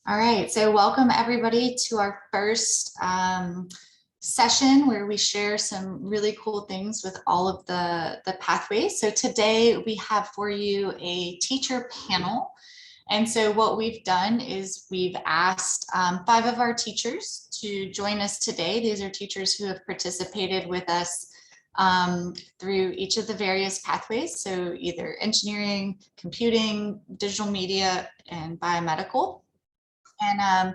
All right, so welcome everybody to our first session where we share some really cool things with all of the pathways. So today we have for you a teacher panel. And so what we've done is we've asked 5 of our teachers to join us today. These are teachers who have participated with us through each of the various pathways. So either engineering, computing, digital media, and biomedical. And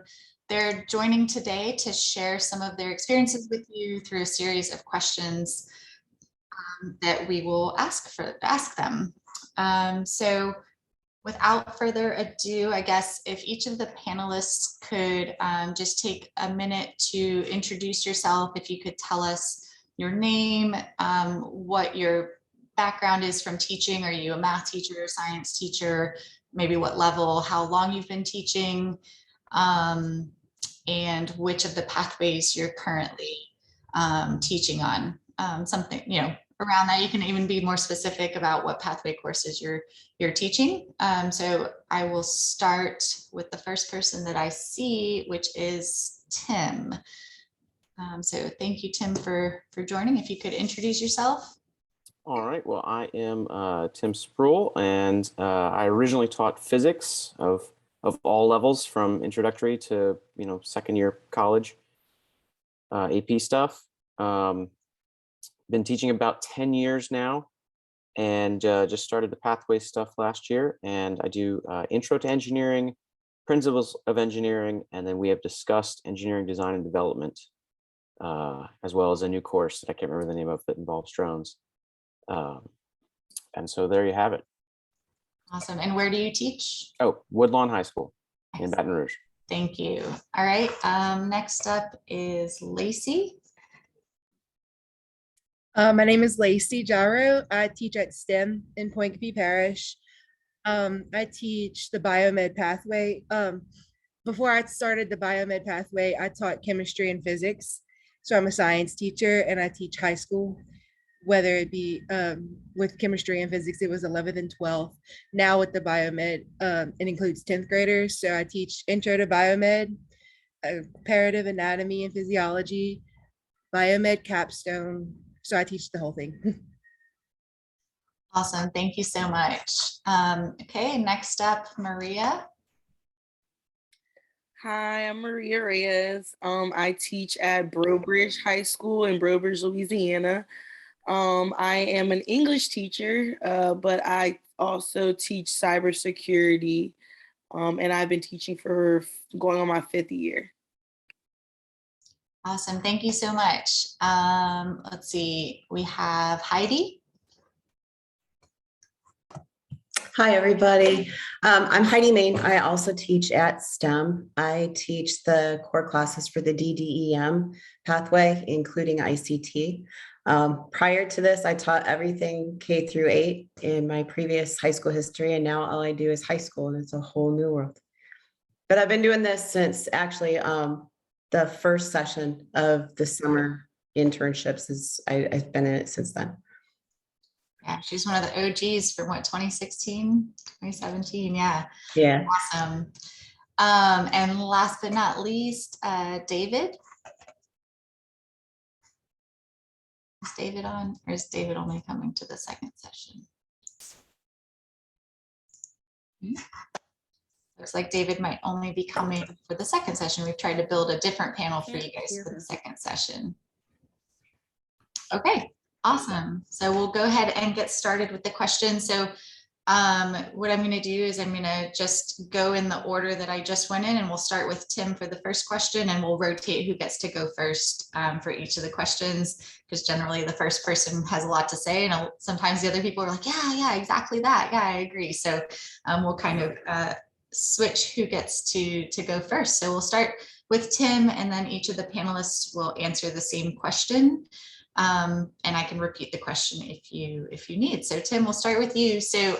they're joining today to share some of their experiences with you through a series of questions that we will ask them. So without further ado, I guess if each of the panelists could just take a minute to introduce yourself, if you could tell us your name, what your background is from teaching. Are you a math teacher, science teacher, maybe what level, how long you've been teaching, and which of the pathways you're currently teaching on. Something, around that. You can even be more specific about what pathway courses you're teaching. So I will start with the first person that I see, which is Tim. So thank you, Tim, for joining. If you could introduce yourself. All right, well, I am Tim Sproul, and I originally taught physics of all levels, from introductory to second year college AP stuff. Been teaching about 10 years now, and just started the pathway stuff last year. And I do intro to engineering, principles of engineering, and then we have discussed engineering design and development, as well as a new course that I can't remember the name of that involves drones. And so there you have it. Awesome. And where do you teach? Oh, Woodlawn High School in Baton Rouge. Thank you. All right. Next up is Lacey. My name is Lacey Jarrow. I teach at STEM in Point Coupee Parish. I teach the biomed pathway. Before I started the biomed pathway, I taught chemistry and physics. So I'm a science teacher and I teach high school, whether it be with chemistry and physics, it was 11th and 12th. Now with the biomed, it includes 10th graders. So I teach intro to biomed, comparative anatomy and physiology, biomed capstone. So I teach the whole thing. Awesome. Thank you so much. Okay, next up, Maria. Hi, I'm Maria Reyes. I teach at Brobridge High School in Brobridge, Louisiana. I am an English teacher, but I also teach cybersecurity, and I've been teaching for going on my 5th year. Awesome. Thank you so much. Let's see. We have Heidi. Hi, everybody. I'm Heidi Main. I also teach at STEM. I teach the core classes for the DDEM pathway, including ICT. Prior to this, I taught everything K through 8 in my previous high school history, and now all I do is high school, and it's a whole new world. But I've been doing this since actually the first session of the summer internships. I've been in it since then. Yeah, she's one of the OGs from what, 2016, 2017. Yeah. Yeah. Awesome. And last but not least, David. Is David on, or is David only coming to the second session? Looks like David might only be coming for the second session. We've tried to build a different panel for you guys for the second session. Okay, awesome. So we'll go ahead and get started with the questions. So what I'm going to do is I'm going to just go in the order that I just went in, and we'll start with Tim for the first question, and we'll rotate who gets to go first for each of the questions, because generally the first person has a lot to say, and sometimes the other people are like, yeah, exactly that. Yeah, I agree. So we'll kind of switch who gets to go first. So we'll start with Tim, and then each of the panelists will answer the same question. And I can repeat the question if you need. So Tim, we'll start with you. So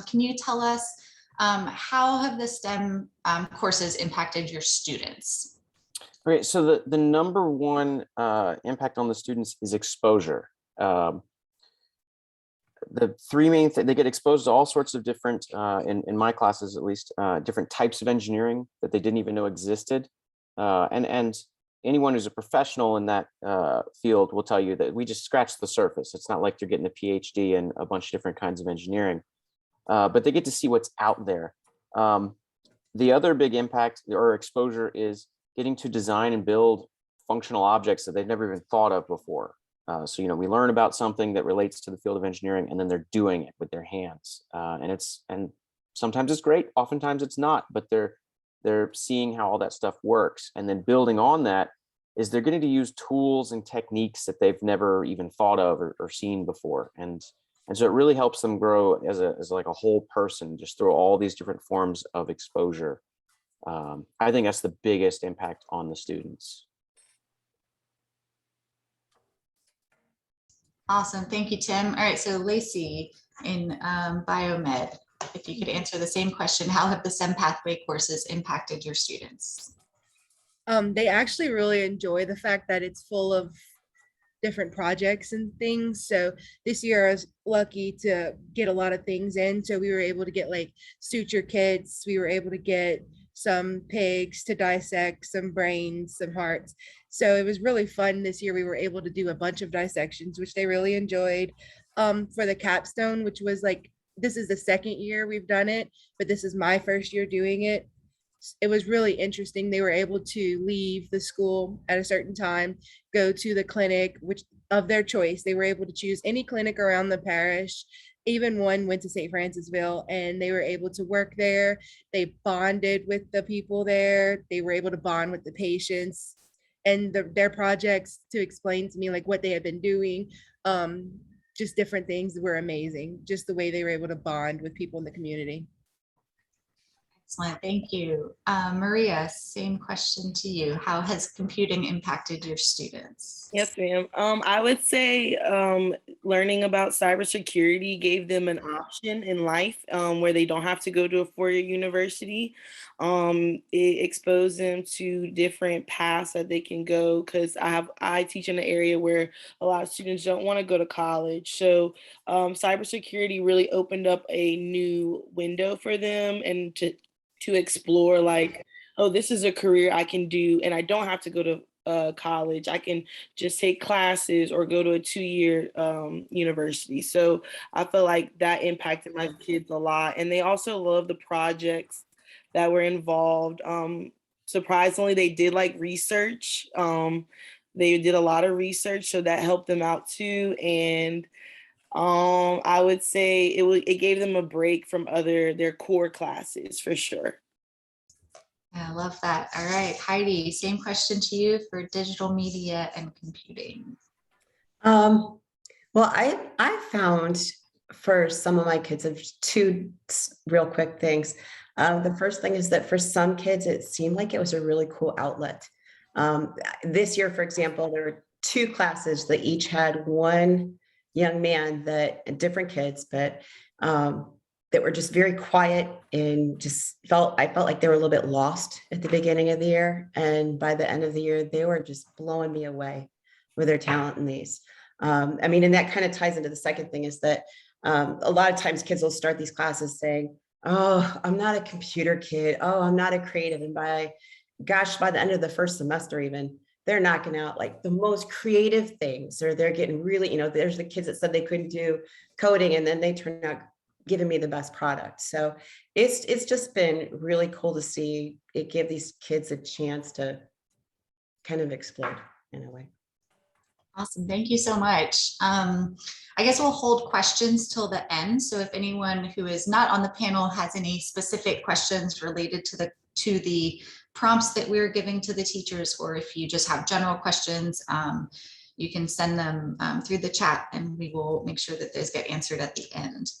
can you tell us how have the STEM courses impacted your students? Okay, so the number one impact on the students is exposure. the three main things, they get exposed to all sorts of different, in my classes at least, different types of engineering that they didn't even know existed. And anyone who's a professional in that field will tell you that we just scratched the surface. It's not like they're getting a PhD in a bunch of different kinds of engineering, but they get to see what's out there. The other big impact or exposure is getting to design and build functional objects that they've never even thought of before. So, we learn about something that relates to the field of engineering, and then they're doing it with their hands. And sometimes it's great, oftentimes it's not, but they're seeing how all that stuff works. And then building on that is they're getting to use tools and techniques that they've never even thought of or seen before. And so it really helps them grow as like a whole person, just through all these different forms of exposure. I think that's the biggest impact on the students. Awesome. Thank you, Tim. All right. So Lacey in biomed, if you could answer the same question, how have the STEM pathway courses impacted your students? They actually really enjoy the fact that it's full of different projects and things. So this year I was lucky to get a lot of things in. So we were able to get like suture kits. We were able to get some pigs to dissect, some brains, some hearts. So it was really fun this year. We were able to do a bunch of dissections, which they really enjoyed. For the capstone, which was like, this is the second year we've done it, but this is my first year doing it. It was really interesting. They were able to leave the school at a certain time, go to the clinic, which of their choice. They were able to choose any clinic around the parish. Even one went to St. Francisville, and they were able to work there. They bonded with the people there. They were able to bond with the patients, and their projects to explain to me like what they had been doing. Just different things were amazing. Just the way they were able to bond with people in the community. Excellent. Thank you. Maria, same question to you. How has computing impacted your students? Yes, ma'am. I would say learning about cybersecurity gave them an option in life where they don't have to go to a four-year university. It exposed them to different paths that they can go, because I teach in an area where a lot of students don't want to go to college. So cybersecurity really opened up a new window for them, and to explore like, oh, this is a career I can do, and I don't have to go to college. I can just take classes or go to a 2-year university. So I feel like that impacted my kids a lot. And they also love the projects that were involved. Surprisingly, they did like research. They did a lot of research, so that helped them out too. And I would say it gave them a break from their core classes for sure. I love that. All right, Heidi, same question to you for digital media and computing. Well, I found for some of my kids of two real quick things. The first thing is that for some kids, it seemed like it was a really cool outlet. This year, for example, there were 2 classes that each had one young man different kids, but that were just very quiet and I felt like they were a little bit lost at the beginning of the year. And by the end of the year, they were just blowing me away with their talent in these. I mean, and that kind of ties into the second thing is that a lot of times kids will start these classes saying, oh, I'm not a computer kid. Oh, I'm not a creative. And by the end of the first semester, even, they're knocking out like the most creative things, or they're getting really, there's the kids that said they couldn't do coding, and then they turn out giving me the best product. So it's just been really cool to see it give these kids a chance to kind of explode in a way. Awesome. Thank you so much. I guess we'll hold questions till the end. So if anyone who is not on the panel has any specific questions related to the prompts that we're giving to the teachers, or if you just have general questions, you can send them through the chat, and we will make sure that those get answered at the end.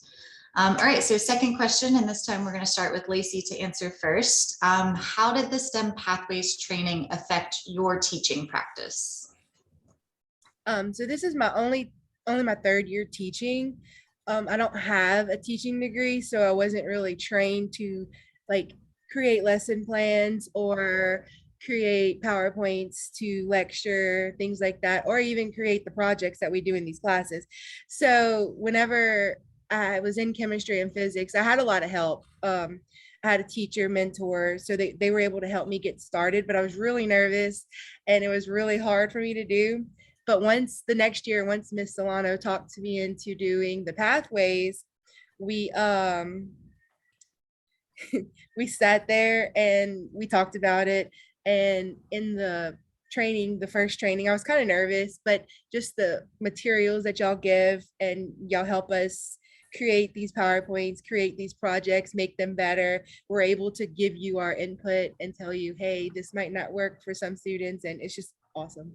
All right, so second question, and this time we're going to start with Lacey to answer first. How did the STEM Pathways training affect your teaching practice? So this is my only my 3rd year teaching. I don't have a teaching degree, so I wasn't really trained to like create lesson plans or create PowerPoints to lecture, things like that, or even create the projects that we do in these classes. So whenever I was in chemistry and physics, I had a lot of help. I had a teacher, mentor, so they were able to help me get started, but I was really nervous and it was really hard for me to do. But once the next year, once Miss Solano talked to me into doing the pathways, we we sat there and we talked about it. And in the training, the first training, I was kind of nervous, but just the materials that y'all give and y'all help us create these PowerPoints, create these projects, make them better. We're able to give you our input and tell you, hey, this might not work for some students. And it's just awesome.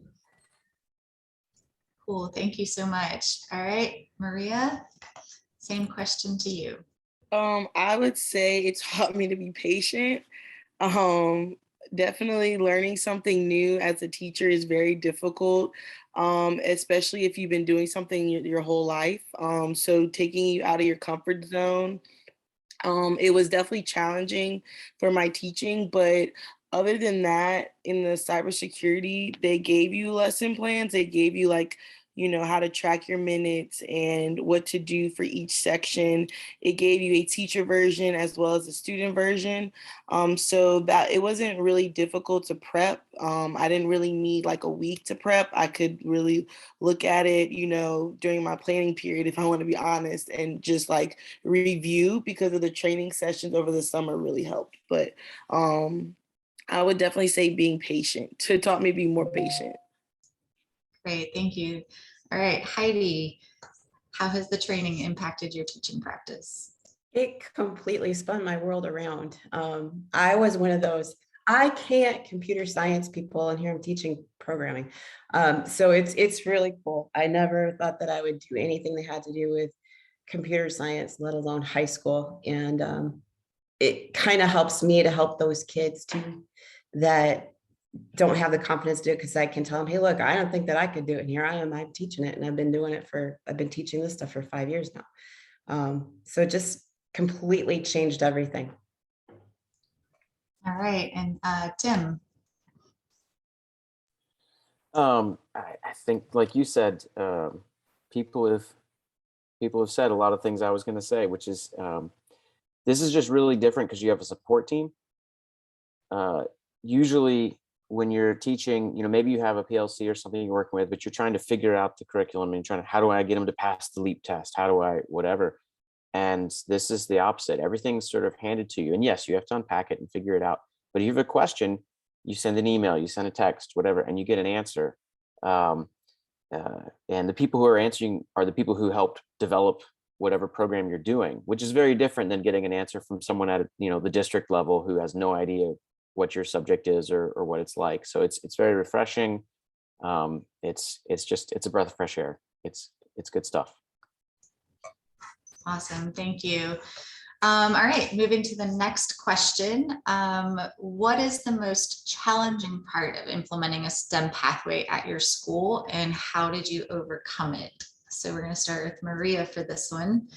Cool, thank you so much. All right, Maria, same question to you. I would say it taught me to be patient. Definitely learning something new as a teacher is very difficult, especially if you've been doing something your whole life. So taking you out of your comfort zone. It was definitely challenging for my teaching, but other than that, in the cybersecurity, they gave you lesson plans. They gave you like, how to track your minutes and what to do for each section. It gave you a teacher version as well as a student version. So that it wasn't really difficult to prep. I didn't really need like a week to prep. I could really look at it, during my planning period, if I want to be honest, and just like review, because of the training sessions over the summer really helped. But I would definitely say being patient. It taught me to be more patient. Great, thank you. All right, Heidi, how has the training impacted your teaching practice? It completely spun my world around. I was one of those, I can't computer science people, and here I'm teaching programming. So it's really cool. I never thought that I would do anything that had to do with computer science, let alone high school. And it kind of helps me to help those kids too that don't have the confidence to do it, because I can tell them, hey, look, I don't think that I could do it. And here I am, I'm teaching it. And I've been teaching this stuff for 5 years now. So it just completely changed everything. All right, and Tim. I think, like you said, people have said a lot of things I was going to say, which is this is just really different because you have a support team. Usually when you're teaching, maybe you have a PLC or something you're working with, but you're trying to figure out the curriculum and trying to, how do I get them to pass the LEAP test? How do I, whatever. And this is the opposite. Everything's sort of handed to you. And yes, you have to unpack it and figure it out. But if you have a question, you send an email, you send a text, whatever, and you get an answer. And the people who are answering are the people who helped develop whatever program you're doing, which is very different than getting an answer from someone at the district level who has no idea what your subject is or what it's like. So it's very refreshing. It's a breath of fresh air. It's good stuff. Awesome, thank you. All right, moving to the next question. What is the most challenging part of implementing a STEM pathway at your school, and how did you overcome it? So we're going to start with Maria for this one.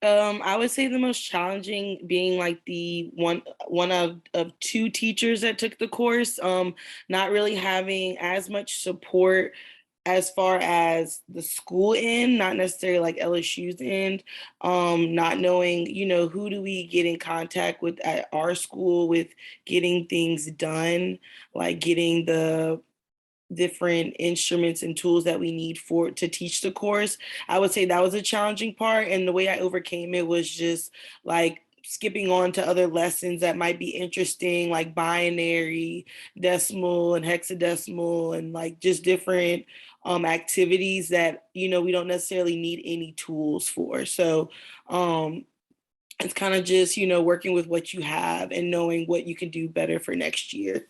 I would say the most challenging being like the one of two teachers that took the course, not really having as much support as far as the school end, not necessarily like LSU's end, not knowing, who do we get in contact with at our school with getting things done, like getting the different instruments and tools that we need to teach the course. I would say that was a challenging part. And the way I overcame it was just like skipping on to other lessons that might be interesting, like binary, decimal, and hexadecimal, and like just different activities that, we don't necessarily need any tools for. So it's kind of just, working with what you have and knowing what you can do better for next year.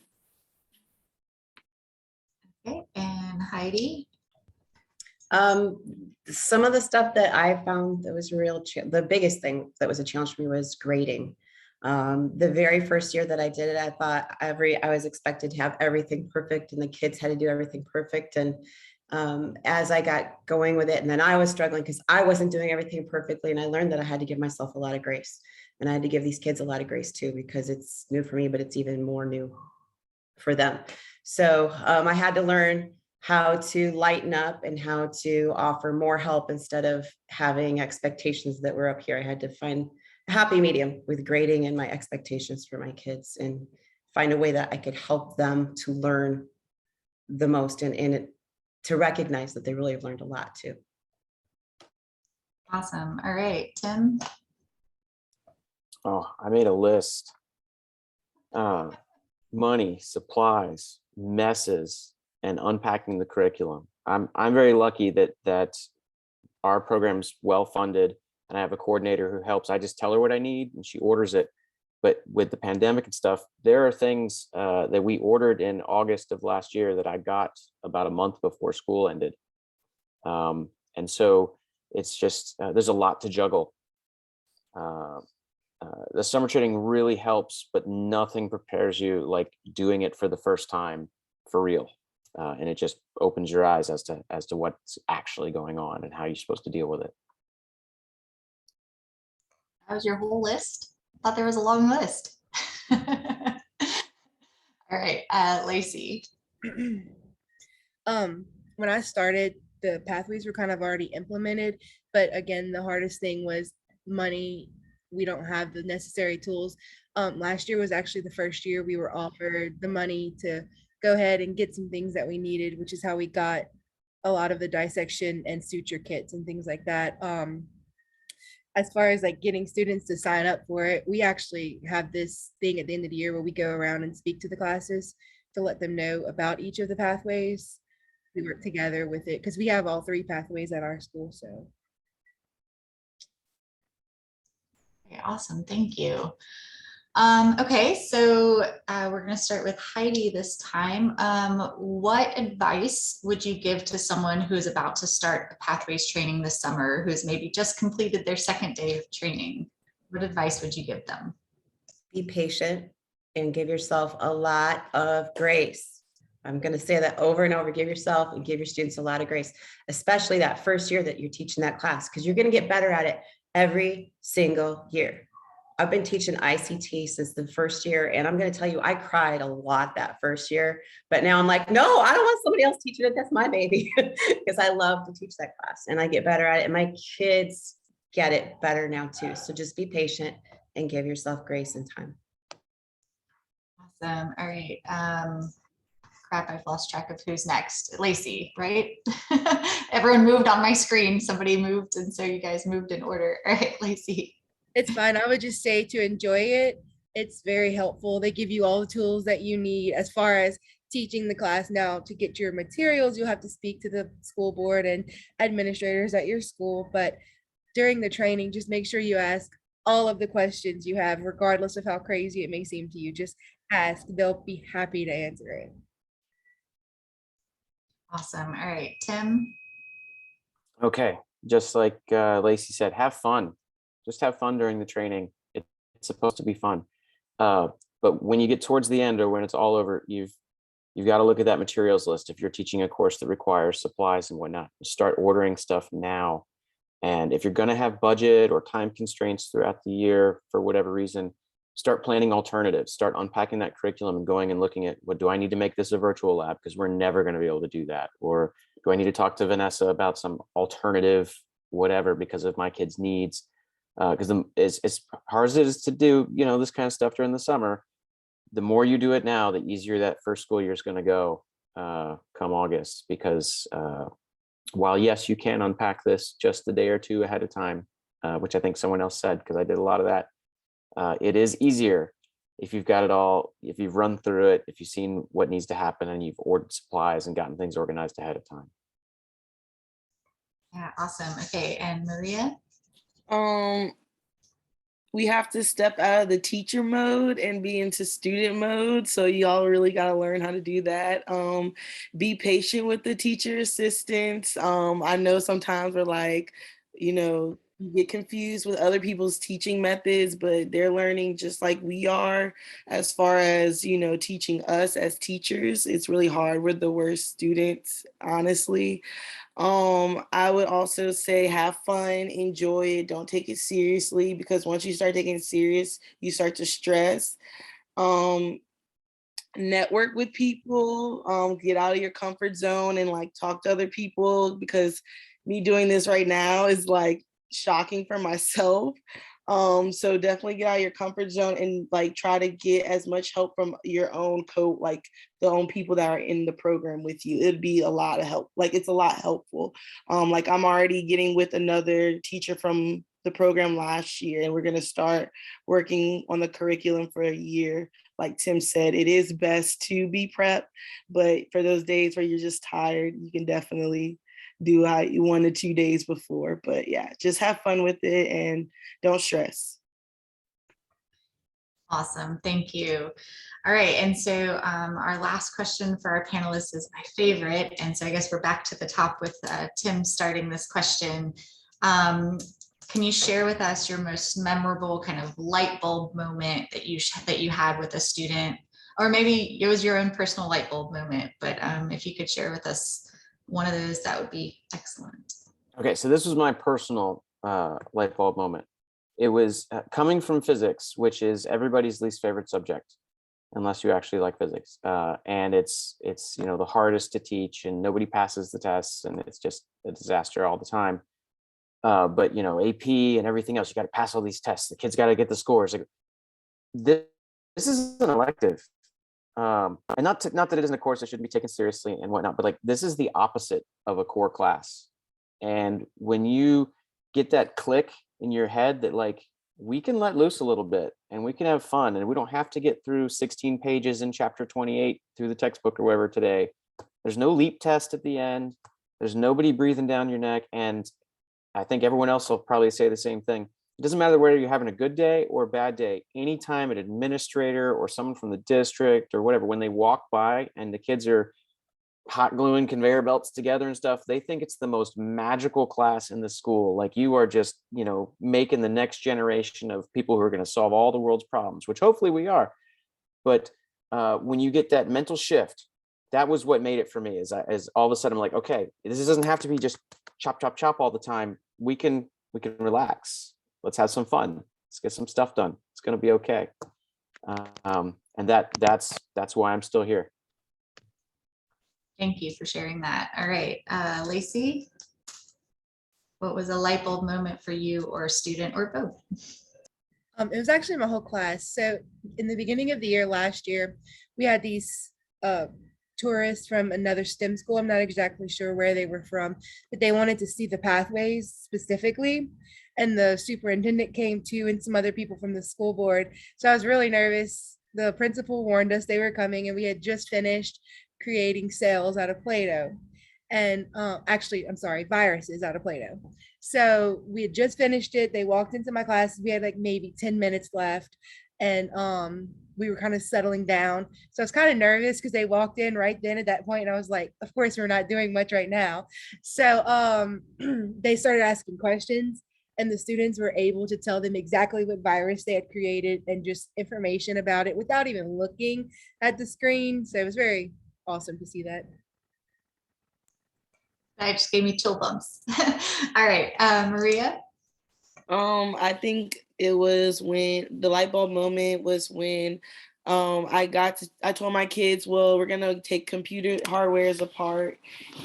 Okay, and Heidi? Some of the stuff that I found that was the biggest thing that was a challenge for me was grading. The very first year that I did it, I thought I was expected to have everything perfect and the kids had to do everything perfect. And as I got going with it, and then I was struggling because I wasn't doing everything perfectly. And I learned that I had to give myself a lot of grace, and I had to give these kids a lot of grace too, because it's new for me, but it's even more new. for them. So I had to learn how to lighten up and how to offer more help instead of having expectations that were up here. I had to find a happy medium with grading and my expectations for my kids and find a way that I could help them to learn the most and to recognize that they really have learned a lot too. Awesome. All right, Tim. Oh, I made a list. Money, supplies, messes, and unpacking the curriculum. I'm very lucky that our program's well funded and I have a coordinator who helps. I just tell her what I need and she orders it. But with the pandemic and stuff, there are things that we ordered in August of last year that I got about a month before school ended. And so it's just, there's a lot to juggle. The summer training really helps, but nothing prepares you like doing it for the first time for real. And it just opens your eyes as to what's actually going on and how you're supposed to deal with it. That was your whole list? Thought there was a long list. All right, Lacey. When I started, the pathways were kind of already implemented, but again, the hardest thing was money. We don't have the necessary tools. Last year was actually the first year we were offered the money to go ahead and get some things that we needed, which is how we got a lot of the dissection and suture kits and things like that. As far as like getting students to sign up for it, we actually have this thing at the end of the year where we go around and speak to the classes to let them know about each of the pathways. We work together with it because we have all 3 pathways at our school. So. Okay, awesome, thank you. Okay, so we're going to start with Heidi this time. What advice would you give to someone who is about to start a pathways training this summer, who has maybe just completed their 2nd day of training? What advice would you give them? Be patient and give yourself a lot of grace. I'm going to say that over and over. Give yourself and give your students a lot of grace, especially that first year that you're teaching that class, because you're going to get better at it every single year. I've been teaching ICT since the first year, and I'm going to tell you, I cried a lot that first year, but now I'm like, no, I don't want somebody else teaching it. That's my baby, because I love to teach that class and I get better at it. And my kids get it better now too. So just be patient and give yourself grace and time. Awesome. All right. Crap, I've lost track of who's next. Lacey, right? Everyone moved on my screen. Somebody moved, and so you guys moved in order. All right, Lacey. It's fine. I would just say to enjoy it. It's very helpful. They give you all the tools that you need as far as teaching the class. Now, to get your materials, you'll have to speak to the school board and administrators at your school. But during the training, just make sure you ask all of the questions you have, regardless of how crazy it may seem to you. Just ask. They'll be happy to answer it. Awesome. All right, Tim. Okay, just like Lacey said, have fun. Just have fun during the training. It's supposed to be fun. But when you get towards the end or when it's all over, you've got to look at that materials list. If you're teaching a course that requires supplies and whatnot, start ordering stuff now. And if you're going to have budget or time constraints throughout the year for whatever reason, start planning alternatives. Start unpacking that curriculum and going and looking at, what do I need to make this a virtual lab? Because we're never going to be able to do that. Or do I need to talk to Vanessa about some alternative whatever because of my kids' needs? Because as hard as it is to do, this kind of stuff during the summer, the more you do it now, the easier that first school year is going to go come August. Because while yes, you can unpack this just a day or two ahead of time, which I think someone else said, because I did a lot of that. It is easier if you've got it all, if you've run through it, if you've seen what needs to happen and you've ordered supplies and gotten things organized ahead of time. Yeah, awesome. Okay, and Maria? We have to step out of the teacher mode and be into student mode. So y'all really got to learn how to do that. Be patient with the teacher assistants. I know sometimes we're like, you get confused with other people's teaching methods, but they're learning just like we are as far as, teaching us as teachers. It's really hard. We're the worst students, honestly. I would also say have fun, enjoy it, don't take it seriously, because once you start taking it serious, you start to stress. network with people, get out of your comfort zone and like talk to other people, because me doing this right now is like shocking for myself. So definitely get out of your comfort zone and like try to get as much help from your own like the own people that are in the program with you. It'd be a lot of help. Like it's a lot helpful. Like I'm already getting with another teacher from the program last year, and we're going to start working on the curriculum for a year. Like Tim said, it is best to be prepped, but for those days where you're just tired, you can definitely do how you 1 to 2 days before. But yeah, just have fun with it and don't stress. Awesome, thank you. All right, and so our last question for our panelists is my favorite. And so I guess we're back to the top with Tim starting this question. Can you share with us your most memorable kind of light bulb moment that you had with a student, or maybe it was your own personal light bulb moment, but if you could share with us one of those, that would be excellent. Okay, so this was my personal light bulb moment. It was coming from physics, which is everybody's least favorite subject, unless you actually like physics. And it's the hardest to teach, and nobody passes the tests, and it's just a disaster all the time. But AP and everything else, you got to pass all these tests. The kids got to get the scores. Like, this is an elective, and not that it isn't a course that should be taken seriously and whatnot, but like this is the opposite of a core class. And when you get that click in your head that like we can let loose a little bit and we can have fun, and we don't have to get through 16 pages in chapter 28 through the textbook or whatever today. There's no leap test at the end. There's nobody breathing down your neck, and I think everyone else will probably say the same thing. It doesn't matter whether you're having a good day or a bad day. Anytime an administrator or someone from the district or whatever, when they walk by and the kids are hot gluing conveyor belts together and stuff, they think it's the most magical class in the school. Like you are just, making the next generation of people who are going to solve all the world's problems, which hopefully we are. But when you get that mental shift, that was what made it for me. Is all of a sudden I'm like, okay, this doesn't have to be just chop, chop, chop all the time. We can relax. Let's have some fun. Let's get some stuff done. It's going to be okay. And that's why I'm still here. Thank you for sharing that. All right, Lacey, what was a light bulb moment for you or a student or both? It was actually my whole class. So in the beginning of the year last year, we had these tourists from another STEM school. I'm not exactly sure where they were from, but they wanted to see the pathways specifically. And the superintendent came too, and some other people from the school board. So I was really nervous. The principal warned us they were coming, and we had just finished creating cells out of Play-Doh. And actually, I'm sorry, viruses out of Play-Doh. So we had just finished it. They walked into my class. We had like maybe 10 minutes left. And we were kind of settling down. So I was kind of nervous because they walked in right then at that point. And I was like, of course, we're not doing much right now. So they started asking questions, and the students were able to tell them exactly what virus they had created and just information about it without even looking at the screen. So it was very awesome to see that. That just gave me chill bumps. All right, Maria. I think it was when the light bulb moment was when I told my kids, well, we're gonna take computer hardwares apart,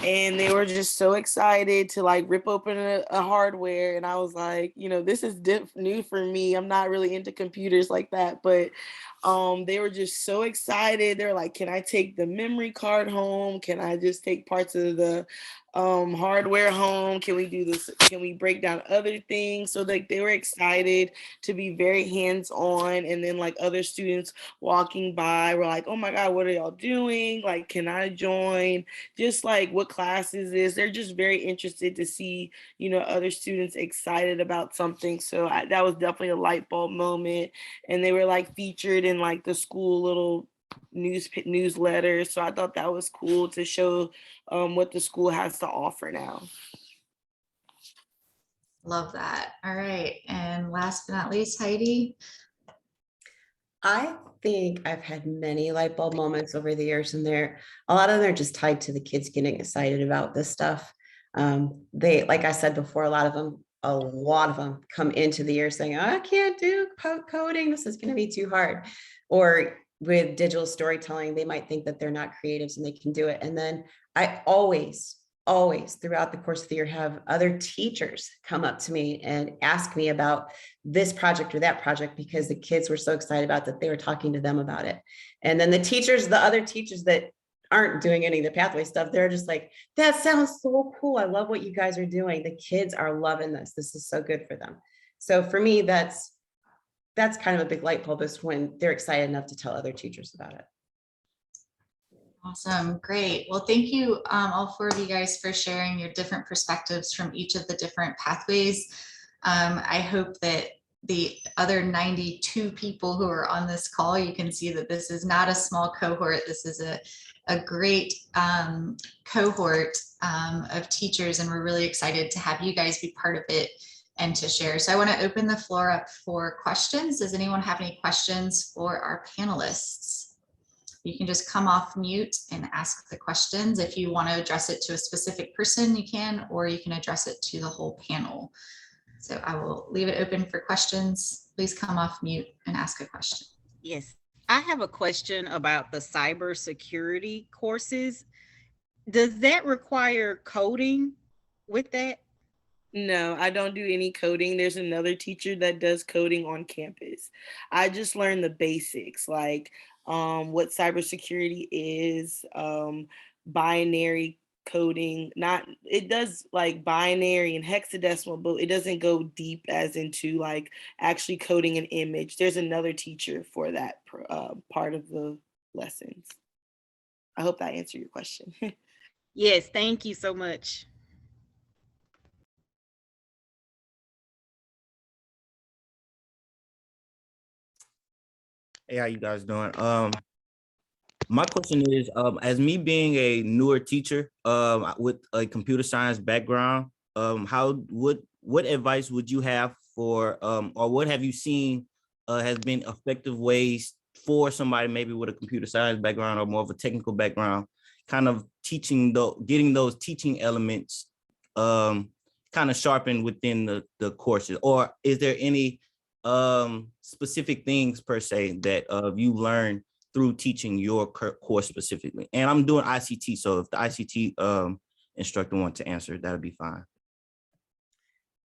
and they were just so excited to like rip open a hardware, and I was like, this is new for me. I'm not really into computers like that, but they were just so excited. They're like, can I take the memory card home? Can I just take parts of the hardware home? Can we do this? Can we break down other things? So like they were excited to be very hands-on. And then like other students walking by were like, oh my God, what are y'all doing? Like, can I join? Just like, what class is this? They're just very interested to see, other students excited about something. So that was definitely a light bulb moment. And they were like featured in like the school little newsletter. So I thought that was cool to show what the school has to offer now. Love that. All right, and last but not least, Heidi. I think I've had many light bulb moments over the years, and a lot of them are just tied to the kids getting excited about this stuff. They, like I said before, a lot of them come into the year saying, oh, I can't do coding. This is going to be too hard. Or with digital storytelling, they might think that they're not creatives and they can do it. And then I always throughout the course of the year have other teachers come up to me and ask me about this project or that project because the kids were so excited about that they were talking to them about it. And then the other teachers that aren't doing any of the pathway stuff, they're just like, that sounds so cool. I love what you guys are doing. The kids are loving this. This is so good for them. So for me, that's kind of a big light bulb is when they're excited enough to tell other teachers about it. Awesome, great. Well, thank you all four of you guys for sharing your different perspectives from each of the different pathways. I hope that the other 92 people who are on this call, you can see that this is not a small cohort. This is a great cohort of teachers, and we're really excited to have you guys be part of it and to share. So I want to open the floor up for questions. Does anyone have any questions for our panelists? You can just come off mute and ask the questions. If you want to address it to a specific person, you can, or you can address it to the whole panel. So I will leave it open for questions. Please come off mute and ask a question. Yes, I have a question about the cybersecurity courses. Does that require coding with that? No, I don't do any coding. There's another teacher that does coding on campus. I just learned the basics, like what cybersecurity is, binary coding. It does like binary and hexadecimal, but it doesn't go deep as into like actually coding an image. There's another teacher for that part of the lessons. I hope that answered your question. Yes, thank you so much. Hey, how you guys doing? My question is, as me being a newer teacher, with a computer science background, what advice would you have for, or what have you seen, has been effective ways for somebody maybe with a computer science background or more of a technical background, kind of getting those teaching elements, kind of sharpened within the courses, or is there any specific things per se that you learned through teaching your course specifically? And I'm doing ICT, so if the ICT instructor wants to answer, that'll be fine.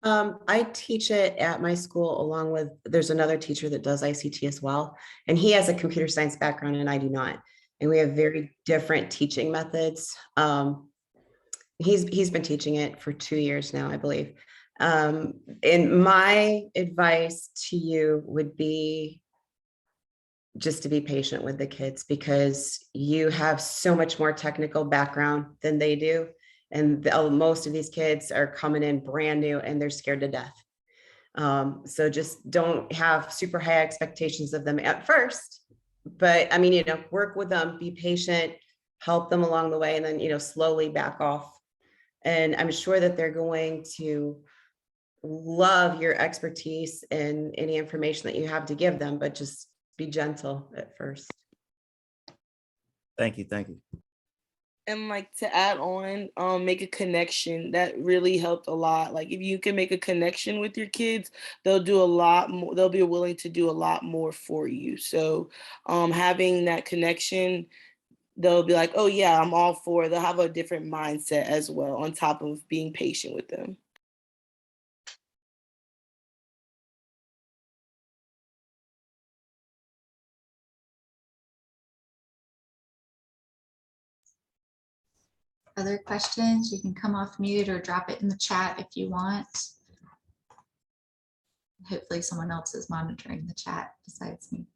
I teach it at my school along with, there's another teacher that does ICT as well. And he has a computer science background and I do not. And we have very different teaching methods. He's been teaching it for 2 years now, I believe. And my advice to you would be just to be patient with the kids because you have so much more technical background than they do. And most of these kids are coming in brand new and they're scared to death. So just don't have super high expectations of them at first, but I mean, work with them, be patient, help them along the way, and then, slowly back off. And I'm sure that they're going to love your expertise and any information that you have to give them, but just be gentle at first. Thank you. And like to add on, make a connection. That really helped a lot. Like if you can make a connection with your kids, they'll do a lot more. They'll be willing to do a lot more for you. So having that connection, they'll be like, oh yeah, I'm all for it. They'll have a different mindset as well on top of being patient with them. Other questions? You can come off mute or drop it in the chat if you want. Hopefully someone else is monitoring the chat besides me.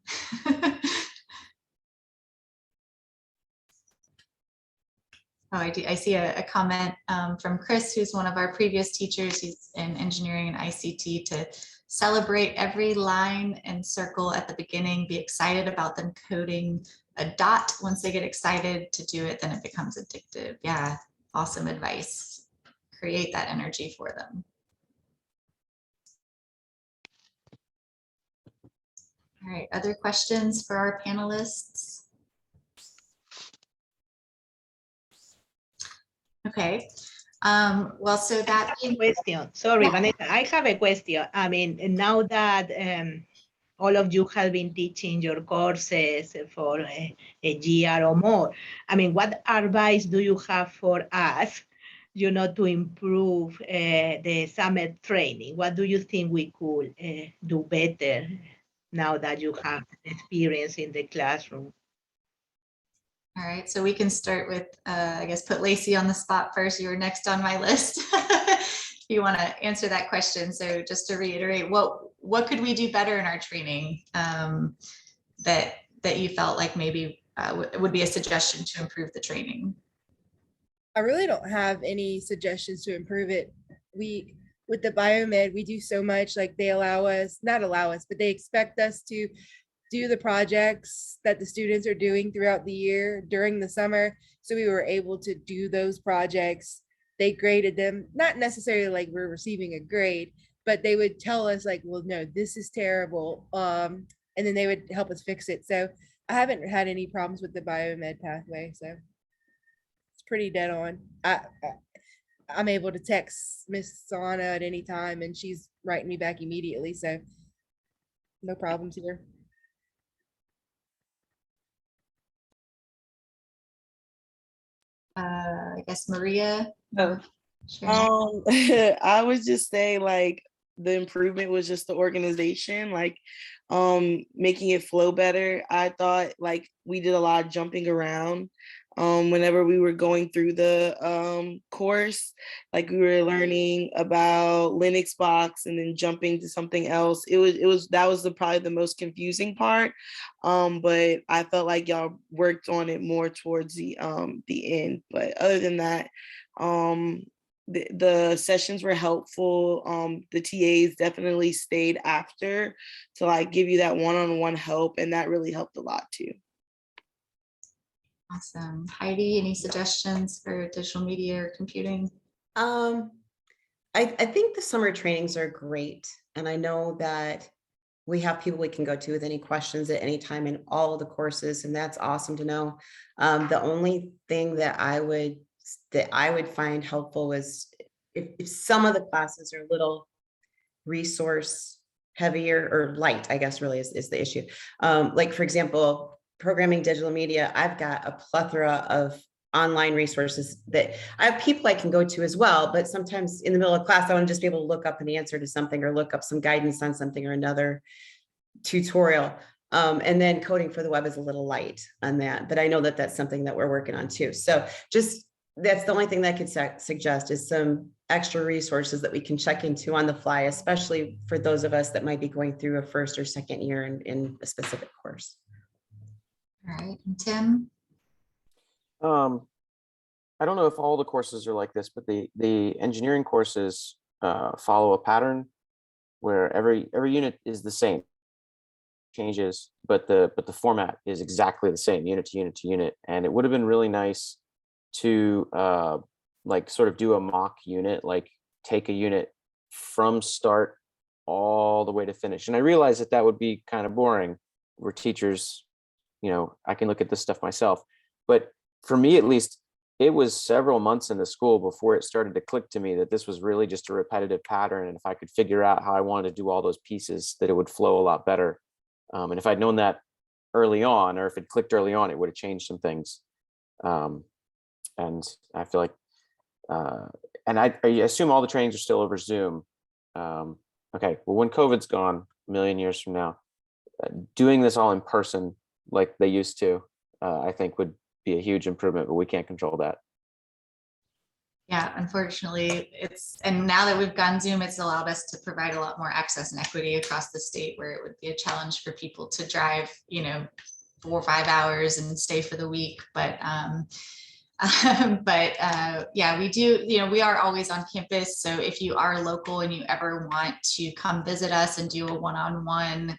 Oh, I see a comment from Chris, who's one of our previous teachers. He's in engineering and ICT, to celebrate every line and circle at the beginning, be excited about them coding a dot. Once they get excited to do it, then it becomes addictive. Yeah, awesome advice. Create that energy for them. All right, other questions for our panelists? Okay, well, so that question. Sorry, yeah. Vanessa, I have a question. I mean, now that all of you have been teaching your courses for a year or more. I mean, what advice do you have for us, to improve the summer training? What do you think we could do better now that you have experience in the classroom? All right, so we can start with, I guess, put Lacey on the spot first. You were next on my list. If you want to answer that question. So just to reiterate, what could we do better in our training that you felt like maybe would be a suggestion to improve the training? I really don't have any suggestions to improve it. With the biomed, we do so much, like they not allow us, but they expect us to do the projects that the students are doing throughout the year during the summer. So we were able to do those projects. They graded them, not necessarily like we're receiving a grade, but they would tell us like, well, no, this is terrible. And then they would help us fix it. So I haven't had any problems with the biomed pathway. So it's pretty dead on. I'm able to text Miss Sana at any time and she's writing me back immediately. So no problems here. I guess Maria. I would just say like the improvement was just the organization, like making it flow better. I thought like we did a lot of jumping around whenever we were going through the course, like we were learning about Linux box and then jumping to something else. That was probably the most confusing part. But I felt like y'all worked on it more towards the end. But other than that, the sessions were helpful. The TAs definitely stayed after to like give you that one-on-one help, and that really helped a lot too. Awesome. Heidi, any suggestions for digital media or computing? I think the summer trainings are great. And I know that we have people we can go to with any questions at any time in all of the courses. And that's awesome to know. The only thing that I would find helpful was if some of the classes are a little resource heavier or light, I guess really is the issue. Like for example, programming digital media, I've got a plethora of online resources that I have people I can go to as well, but sometimes in the middle of class, I want to just be able to look up an answer to something or look up some guidance on something or another tutorial. And then coding for the web is a little light on that, but I know that that's something that we're working on too. So that's the only thing that I could suggest is some extra resources that we can check into on the fly, especially for those of us that might be going through a first or second year in a specific course. All right, and Tim? I don't know if all the courses are like this, but the engineering courses follow a pattern where every unit is the same, changes, but the format is exactly the same, unit to unit to unit. And it would have been really nice to like sort of do a mock unit, like take a unit from start all the way to finish. And I realized that would be kind of boring. We're teachers, I can look at this stuff myself. But for me, at least, it was several months in the school before it started to click to me that this was really just a repetitive pattern. And if I could figure out how I wanted to do all those pieces, that it would flow a lot better. And if I'd known that early on, or if it clicked early on, it would have changed some things. And I feel like, and I assume all the trainings are still over Zoom. Okay, well, when COVID's gone, a million years from now, doing this all in person like they used to, I think would be a huge improvement, but we can't control that. Yeah, unfortunately, and now that we've gone Zoom, it's allowed us to provide a lot more access and equity across the state, where it would be a challenge for people to drive, 4 or 5 hours and stay for the week. But yeah, we do, we are always on campus. So if you are local and you ever want to come visit us and do a one-on-one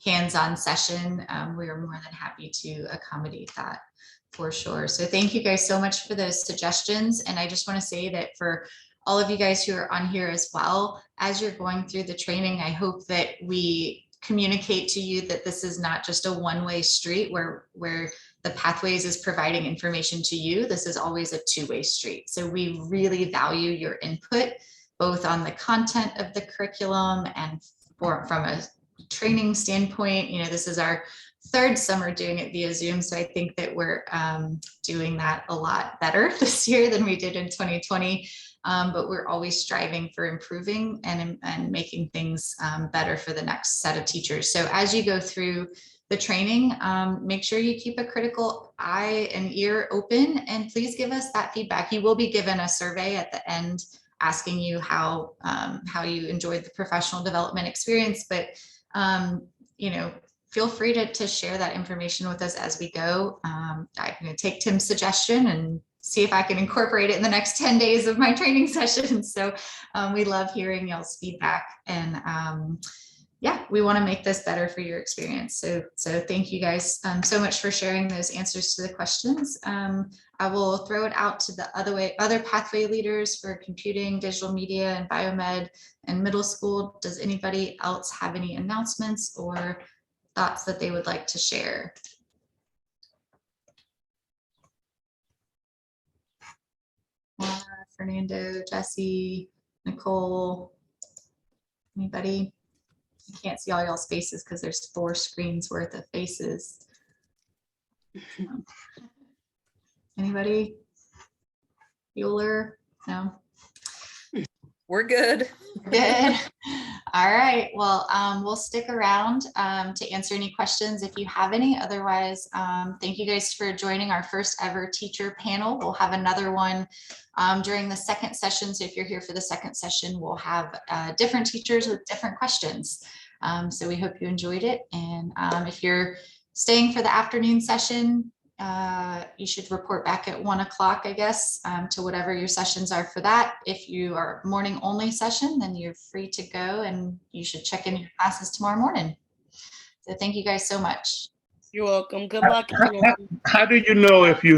hands-on session, we are more than happy to accommodate that for sure. So thank you guys so much for those suggestions. And I just want to say that for all of you guys who are on here as well, as you're going through the training, I hope that we communicate to you that this is not just a one-way street where the Pathways is providing information to you. This is always a two-way street. So we really value your input, both on the content of the curriculum and from a training standpoint, this is our third summer doing it via Zoom. So I think that we're doing that a lot better this year than we did in 2020. But we're always striving for improving and making things better for the next set of teachers. So as you go through the training, make sure you keep a critical eye and ear open, and please give us that feedback. You will be given a survey at the end asking you how you enjoyed the professional development experience, but feel free to share that information with us as we go. I'm going to take Tim's suggestion and see if I can incorporate it in the next 10 days of my training sessions. So we love hearing y'all's feedback, and yeah, we want to make this better for your experience. So thank you guys so much for sharing those answers to the questions. I will throw it out to the other pathway leaders for computing, digital media, and biomed and middle school. Does anybody else have any announcements or thoughts that they would like to share? Fernando, Jesse, Nicole, anybody? I can't see all y'all's faces because there's 4 screens worth of faces. Anybody? Bueller? No? We're good. Good. All right. Well, we'll stick around to answer any questions if you have any. Otherwise, thank you guys for joining our first ever teacher panel. We'll have another one during the second session. So if you're here for the second session, we'll have different teachers with different questions. So we hope you enjoyed it. And if you're staying for the afternoon session, you should report back at 1 o'clock, I guess, to whatever your sessions are for that. If you are morning only session, then you're free to go, and you should check in your classes tomorrow morning. So thank you guys so much. You're welcome. Good luck. How do you know if you